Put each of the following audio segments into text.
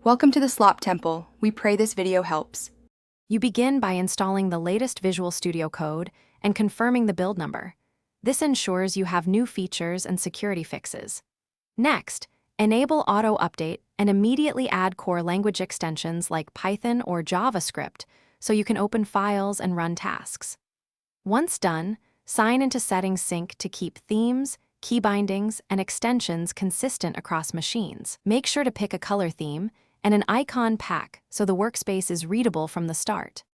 Welcome to the Slop Temple. We pray this video helps. You begin by installing the latest Visual Studio code and confirming the build number. This ensures you have new features and security fixes. Next, enable Auto Update and immediately add core language extensions like Python or JavaScript so you can open files and run tasks. Once done, sign into Settings Sync to keep themes, key bindings, and extensions consistent across machines. Make sure to pick a color theme and an icon pack so the workspace is readable from the start.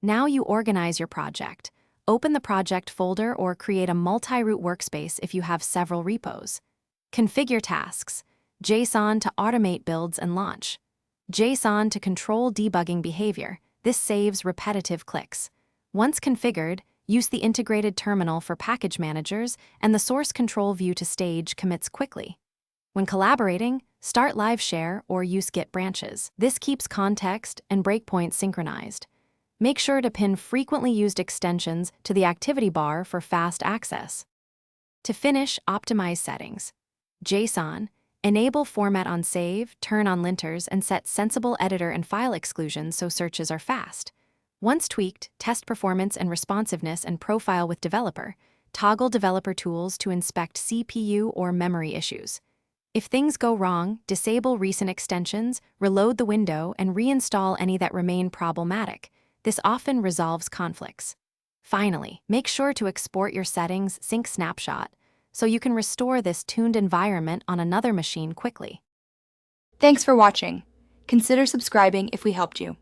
Now you organize your project. Open the project folder or create a multi-root workspace if you have several repos. Configure tasks. JSON to automate builds and launch. JSON to control debugging behavior. This saves repetitive clicks. Once configured, use the integrated terminal for package managers and the source control view to stage commits quickly. When collaborating, start live share or use Git branches. This keeps context and breakpoints synchronized. Make sure to pin frequently used extensions to the activity bar for fast access. To finish, optimize settings. JSON, enable format on save, turn on linters, and set sensible editor and file exclusions so searches are fast. Once tweaked, test performance and responsiveness and profile with developer. Toggle developer tools to inspect CPU or memory issues. If things go wrong, disable recent extensions, reload the window, and reinstall any that remain problematic. This often resolves conflicts. Finally, make sure to export your settings sync snapshot so you can restore this tuned environment on another machine quickly. Thanks for watching. Consider subscribing if we helped you.